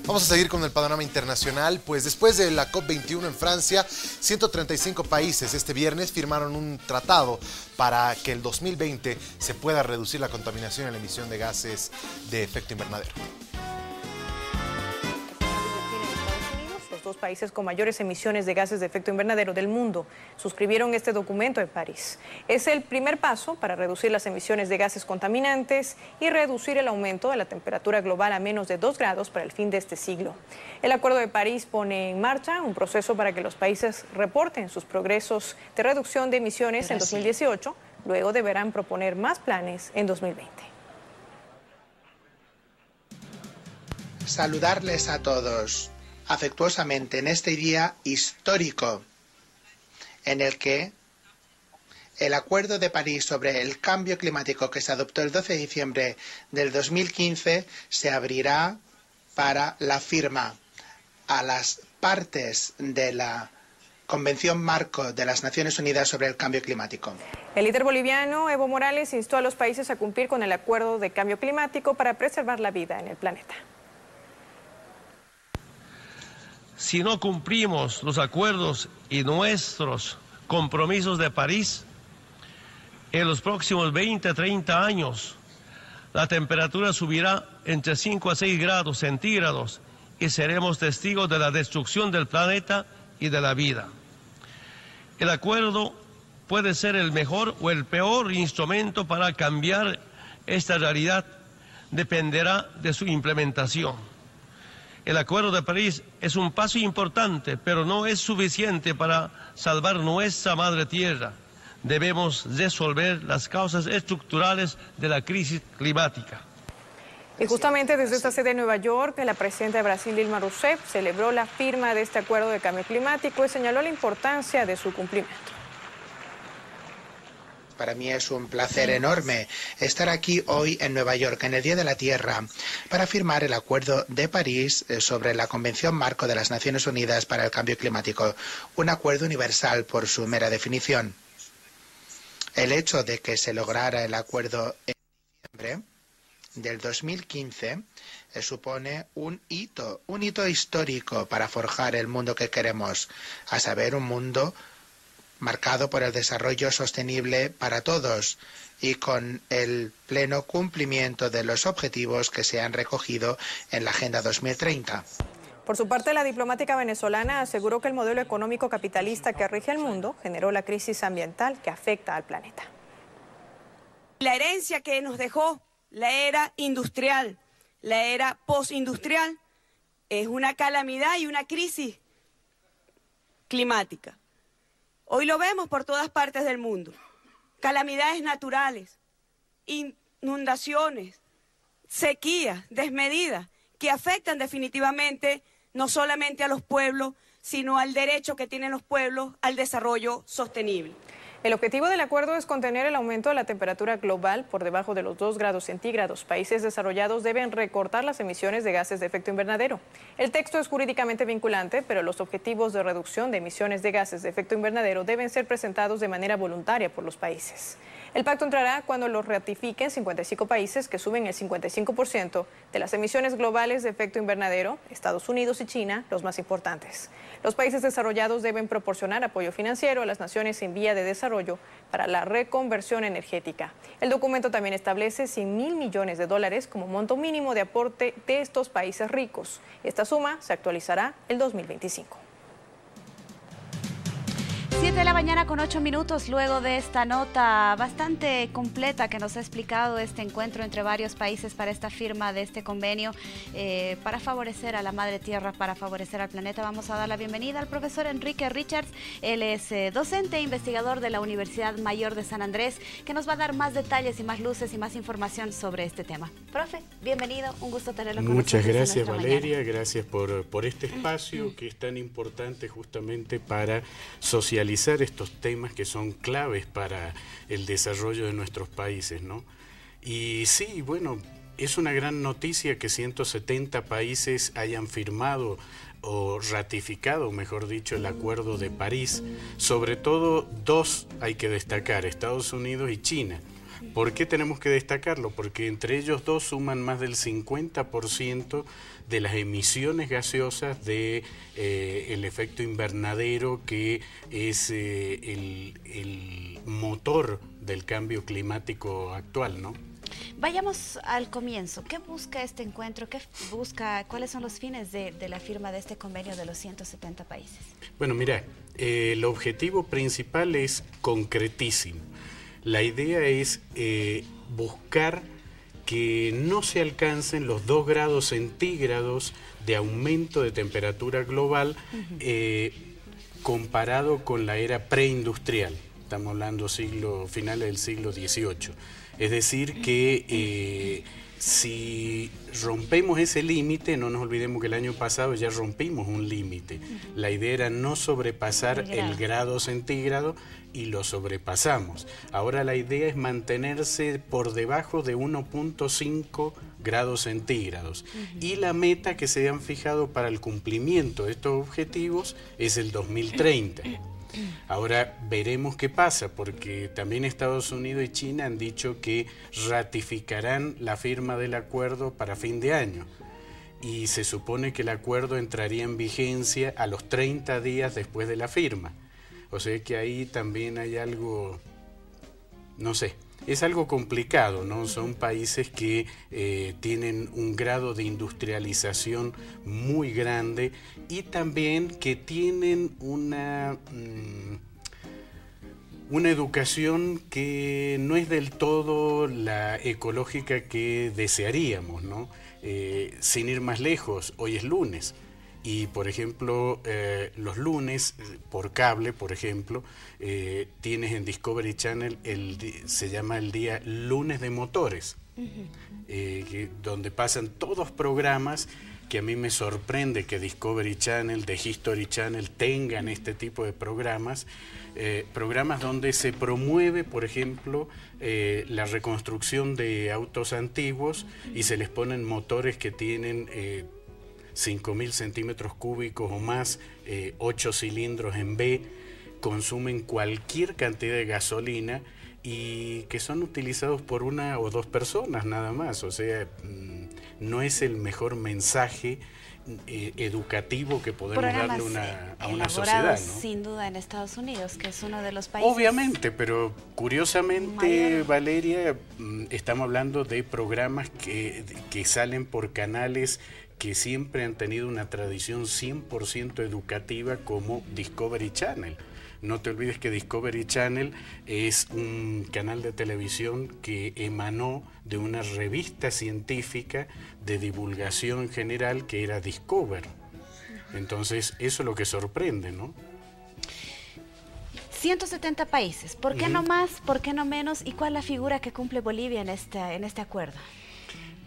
Vamos a seguir con el panorama internacional, pues después de la COP21 en Francia, 135 países este viernes firmaron un tratado para que el 2020 se pueda reducir la contaminación y la emisión de gases de efecto invernadero. Los dos países con mayores emisiones de gases de efecto invernadero del mundo suscribieron este documento en París. Es el primer paso para reducir las emisiones de gases contaminantes y reducir el aumento de la temperatura global a menos de 2 grados para el fin de este siglo. El Acuerdo de París pone en marcha un proceso para que los países reporten sus progresos de reducción de emisiones en 2018, luego deberán proponer más planes en 2020. Saludarles a todos afectuosamente en este día histórico en el que el Acuerdo de París sobre el cambio climático que se adoptó el 12 de diciembre del 2015 se abrirá para la firma a las partes de la Convención Marco de las Naciones Unidas sobre el Cambio Climático. El líder boliviano Evo Morales instó a los países a cumplir con el Acuerdo de Cambio Climático para preservar la vida en el planeta. Si no cumplimos los acuerdos y nuestros compromisos de París, en los próximos 20 30 años, la temperatura subirá entre 5 a 6 grados centígrados y seremos testigos de la destrucción del planeta y de la vida. El acuerdo puede ser el mejor o el peor instrumento para cambiar esta realidad, dependerá de su implementación. El Acuerdo de París es un paso importante, pero no es suficiente para salvar nuestra madre tierra. Debemos resolver las causas estructurales de la crisis climática. Y justamente desde esta sede de Nueva York, la presidenta de Brasil, Dilma Rousseff, celebró la firma de este Acuerdo de Cambio Climático y señaló la importancia de su cumplimiento. Para mí es un placer enorme estar aquí hoy en Nueva York, en el Día de la Tierra, para firmar el Acuerdo de París sobre la Convención Marco de las Naciones Unidas para el Cambio Climático, un acuerdo universal por su mera definición. El hecho de que se lograra el acuerdo en diciembre del 2015 supone un hito histórico para forjar el mundo que queremos, a saber, un mundo marcado por el desarrollo sostenible para todos y con el pleno cumplimiento de los objetivos que se han recogido en la Agenda 2030. Por su parte, la diplomática venezolana aseguró que el modelo económico capitalista que rige el mundo generó la crisis ambiental que afecta al planeta. La herencia que nos dejó la era industrial, la era postindustrial, es una calamidad y una crisis climática. Hoy lo vemos por todas partes del mundo. Calamidades naturales, inundaciones, sequías desmedidas que afectan definitivamente no solamente a los pueblos, sino al derecho que tienen los pueblos al desarrollo sostenible. El objetivo del acuerdo es contener el aumento de la temperatura global por debajo de los 2 grados centígrados. Países desarrollados deben recortar las emisiones de gases de efecto invernadero. El texto es jurídicamente vinculante, pero los objetivos de reducción de emisiones de gases de efecto invernadero deben ser presentados de manera voluntaria por los países. El pacto entrará cuando lo ratifiquen 55 países que suben el 55% de las emisiones globales de efecto invernadero, Estados Unidos y China, los más importantes. Los países desarrollados deben proporcionar apoyo financiero a las naciones en vía de desarrollo para la reconversión energética. El documento también establece 100.000 millones de dólares como monto mínimo de aporte de estos países ricos. Esta suma se actualizará el 2025. 7 de la mañana con 8 minutos, luego de esta nota bastante completa que nos ha explicado este encuentro entre varios países para esta firma de este convenio para favorecer a la madre tierra, para favorecer al planeta. Vamos a dar la bienvenida al profesor Enrique Richards. Él es docente e investigador de la Universidad Mayor de San Andrés, que nos va a dar más detalles y más luces y más información sobre este tema. Profe, bienvenido, un gusto tenerlo con nosotros. Muchas gracias, Valeria, gracias por este espacio que es tan importante justamente para socializar estos temas que son claves para el desarrollo de nuestros países, ¿no? Y sí, bueno, es una gran noticia que 170 países hayan firmado o ratificado, mejor dicho, el Acuerdo de París. Sobre todo dos hay que destacar, Estados Unidos y China. ¿Por qué tenemos que destacarlo? Porque entre ellos dos suman más del 50% de las emisiones gaseosas de el efecto invernadero, que es el motor del cambio climático actual, ¿no? Vayamos al comienzo. ¿Qué busca este encuentro? ¿Cuáles son los fines de la firma de este convenio de los 170 países? Bueno, mira, el objetivo principal es concretísimo. La idea es buscar que no se alcancen los 2 grados centígrados de aumento de temperatura global comparado con la era preindustrial. Estamos hablando finales del siglo XVIII. Es decir, que si rompemos ese límite, no nos olvidemos que el año pasado ya rompimos un límite. La idea era no sobrepasar el grado centígrado y lo sobrepasamos. Ahora la idea es mantenerse por debajo de 1.5 grados centígrados. Y la meta que se han fijado para el cumplimiento de estos objetivos es el 2030. Ahora veremos qué pasa, porque también Estados Unidos y China han dicho que ratificarán la firma del acuerdo para fin de año. Y se supone que el acuerdo entraría en vigencia a los 30 días después de la firma. O sea que ahí también hay algo, no sé, es algo complicado, ¿no? Son países que tienen un grado de industrialización muy grande y también que tienen una educación que no es del todo la ecológica que desearíamos, ¿no? Sin ir más lejos, hoy es lunes. Y, por ejemplo, los lunes, por cable, por ejemplo, tienes en Discovery Channel, se llama el día Lunes de Motores, donde pasan todos programas que a mí me sorprende que Discovery Channel, The History Channel tengan este tipo de programas, programas donde se promueve, por ejemplo, la reconstrucción de autos antiguos y se les ponen motores que tienen 5.000 centímetros cúbicos o más, 8 cilindros en B, consumen cualquier cantidad de gasolina y que son utilizados por 1 o 2 personas nada más. O sea, no es el mejor mensaje educativo que podemos darle a una sociedad, ¿no? Sin duda en Estados Unidos, que es uno de los países... Obviamente, pero curiosamente, Valeria, estamos hablando de programas que salen por canales que siempre han tenido una tradición 100% educativa, como Discovery Channel. No te olvides que Discovery Channel es un canal de televisión que emanó de una revista científica de divulgación general que era Discover. Entonces, eso es lo que sorprende, ¿no? 170 países. ¿Por qué no más? ¿Por qué no menos? ¿Y cuál es la figura que cumple Bolivia en este acuerdo?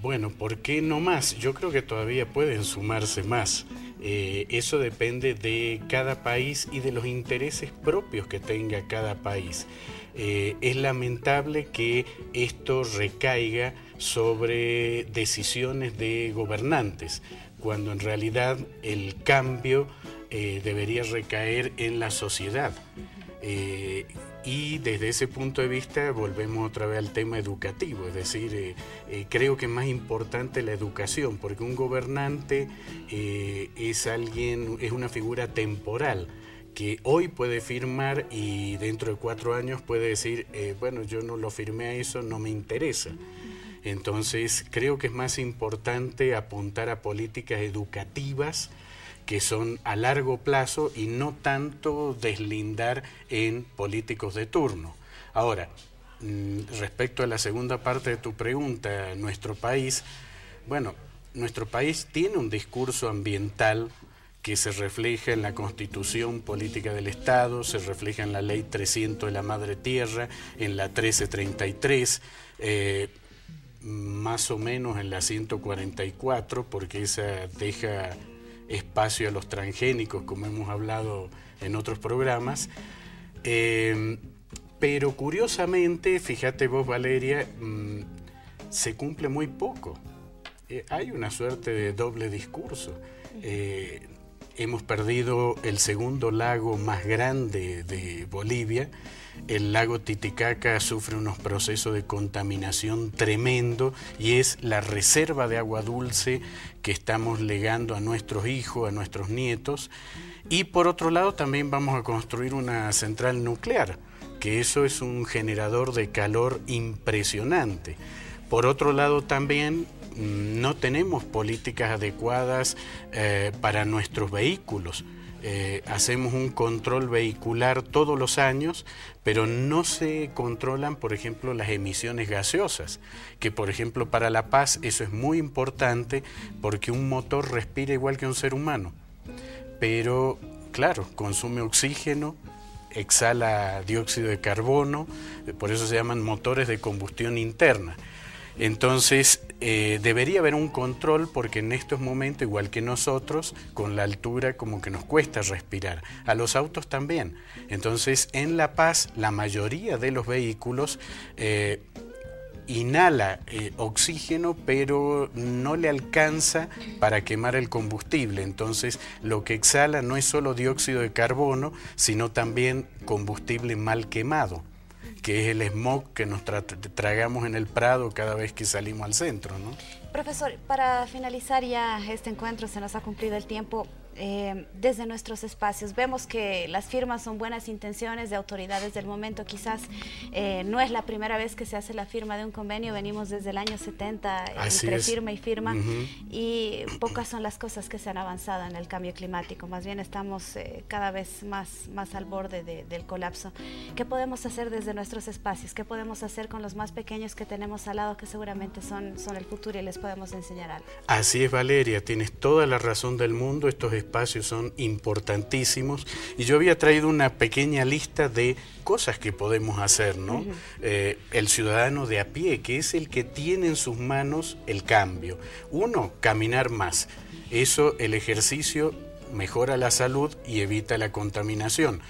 Bueno, ¿por qué no más? Yo creo que todavía pueden sumarse más. Eso depende de cada país y de los intereses propios que tenga cada país. Es lamentable que esto recaiga sobre decisiones de gobernantes, cuando en realidad el cambio debería recaer en la sociedad. Y desde ese punto de vista volvemos otra vez al tema educativo, es decir, creo que es más importante la educación, porque un gobernante es una figura temporal, que hoy puede firmar y dentro de 4 años puede decir, bueno, yo no lo firmé a eso, no me interesa. Entonces creo que es más importante apuntar a políticas educativas que son a largo plazo y no tanto deslindar en políticos de turno. Ahora, respecto a la segunda parte de tu pregunta, nuestro país tiene un discurso ambiental que se refleja en la Constitución Política del Estado, se refleja en la Ley 300 de la Madre Tierra, en la 1333, más o menos en la 144, porque esa deja espacio a los transgénicos, como hemos hablado en otros programas, pero curiosamente, fíjate vos, Valeria, se cumple muy poco. Hay una suerte de doble discurso. hemos perdido el segundo lago más grande de Bolivia. El lago Titicaca sufre unos procesos de contaminación tremendo y es la reserva de agua dulce que estamos legando a nuestros hijos, a nuestros nietos. Y por otro lado también vamos a construir una central nuclear, que eso es un generador de calor impresionante. Por otro lado también no tenemos políticas adecuadas para nuestros vehículos. Hacemos un control vehicular todos los años, pero no se controlan, por ejemplo, las emisiones gaseosas, que por ejemplo para La Paz eso es muy importante porque un motor respira igual que un ser humano, pero claro, consume oxígeno, exhala dióxido de carbono, por eso se llaman motores de combustión interna. Entonces, debería haber un control porque en estos momentos, igual que nosotros, con la altura como que nos cuesta respirar. A los autos también. Entonces, en La Paz, la mayoría de los vehículos inhala oxígeno, pero no le alcanza para quemar el combustible. Entonces, lo que exhala no es solo dióxido de carbono, sino también combustible mal quemado, que es el smog que nos tragamos en el Prado cada vez que salimos al centro, ¿no? Profesor, para finalizar ya este encuentro, se nos ha cumplido el tiempo. Desde nuestros espacios vemos que las firmas son buenas intenciones de autoridades del momento. Quizás no es la primera vez que se hace la firma de un convenio, venimos desde el año 70 entre firma y firma, y pocas son las cosas que se han avanzado en el cambio climático. Más bien estamos cada vez más al borde del colapso. ¿Qué podemos hacer desde nuestros espacios? ¿Qué podemos hacer con los más pequeños que tenemos al lado, que seguramente son el futuro y les podemos enseñar algo? Así es, Valeria, tienes toda la razón del mundo. Estos espacios son importantísimos y yo había traído una pequeña lista de cosas que podemos hacer, ¿no? El ciudadano de a pie, que es el que tiene en sus manos el cambio. Uno, caminar más. Eso, el ejercicio mejora la salud y evita la contaminación.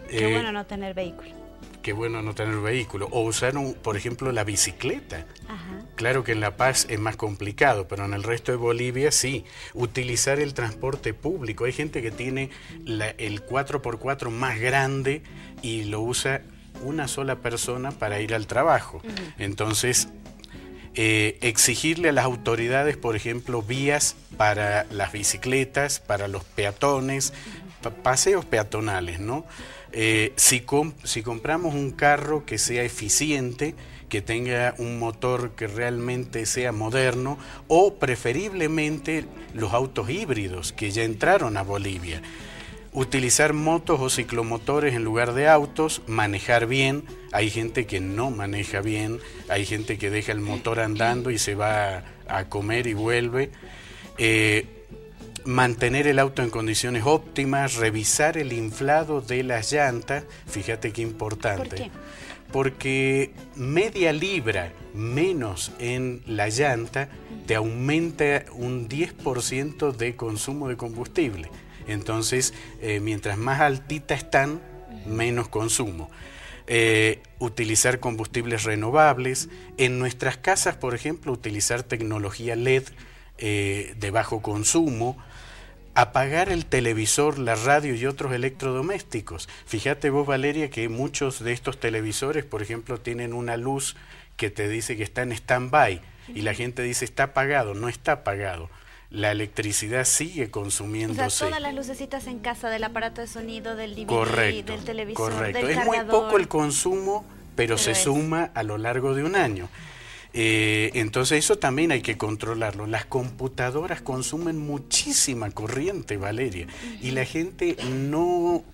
Qué bueno no tener vehículo. Qué bueno no tener vehículo. O usar, por ejemplo, la bicicleta. Ajá. Claro que en La Paz es más complicado, pero en el resto de Bolivia sí. Utilizar el transporte público. Hay gente que tiene el 4x4 más grande y lo usa una sola persona para ir al trabajo. Entonces, exigirle a las autoridades, por ejemplo, vías para las bicicletas, para los peatones, paseos peatonales, ¿no? Si compramos un carro que sea eficiente, que tenga un motor que realmente sea moderno, o preferiblemente los autos híbridos que ya entraron a Bolivia. Utilizar motos o ciclomotores en lugar de autos, manejar bien. Hay gente que no maneja bien, hay gente que deja el motor andando y se va a comer y vuelve. Mantener el auto en condiciones óptimas, revisar el inflado de las llantas, fíjate qué importante. ¿Por qué? Porque media libra menos en la llanta te aumenta un 10% de consumo de combustible. Entonces, mientras más altitas están, menos consumo. Utilizar combustibles renovables. En nuestras casas, por ejemplo, utilizar tecnología LED de bajo consumo. Apagar el televisor, la radio y otros electrodomésticos. Fíjate vos, Valeria, que muchos de estos televisores, por ejemplo, tienen una luz que te dice que está en stand-by y la gente dice está apagado. No está apagado. La electricidad sigue consumiéndose. O sea, todas las lucecitas en casa, del aparato de sonido, del DVD, correcto, del televisor, correcto. del cargador. Es muy poco el consumo, pero se suma a lo largo de un año. Entonces eso también hay que controlarlo. Las computadoras consumen muchísima corriente, Valeria, y la gente no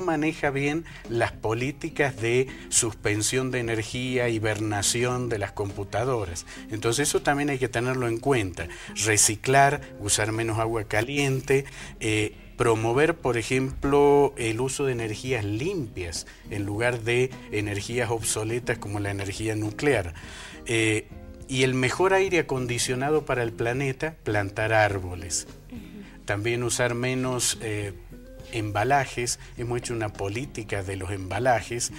maneja bien las políticas de suspensión de energía, hibernación de las computadoras. Entonces eso también hay que tenerlo en cuenta. Reciclar, usar menos agua caliente, promover, por ejemplo, el uso de energías limpias en lugar de energías obsoletas como la energía nuclear. Y el mejor aire acondicionado para el planeta, plantar árboles. También usar menos embalajes. Hemos hecho una política de los embalajes.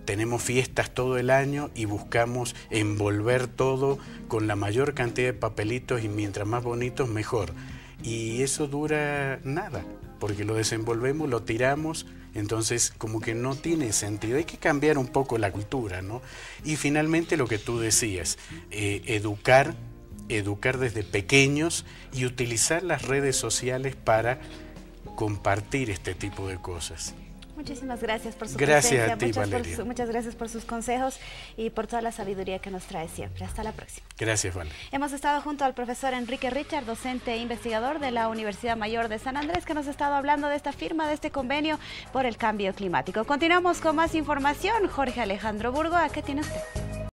Tenemos fiestas todo el año y buscamos envolver todo con la mayor cantidad de papelitos y mientras más bonitos mejor. y eso dura nada, porque lo desenvolvemos, lo tiramos, entonces como que no tiene sentido. Hay que cambiar un poco la cultura, ¿no? Y finalmente lo que tú decías, educar desde pequeños y utilizar las redes sociales para compartir este tipo de cosas. Muchísimas gracias por su presencia. Gracias a ti, Valeria. muchas gracias por sus consejos y por toda la sabiduría que nos trae siempre. Hasta la próxima. Gracias, Valeria. Hemos estado junto al profesor Enrique Richard, docente e investigador de la Universidad Mayor de San Andrés, que nos ha estado hablando de esta firma, de este convenio por el cambio climático. Continuamos con más información. Jorge Alejandro Burgo, ¿a qué tiene usted?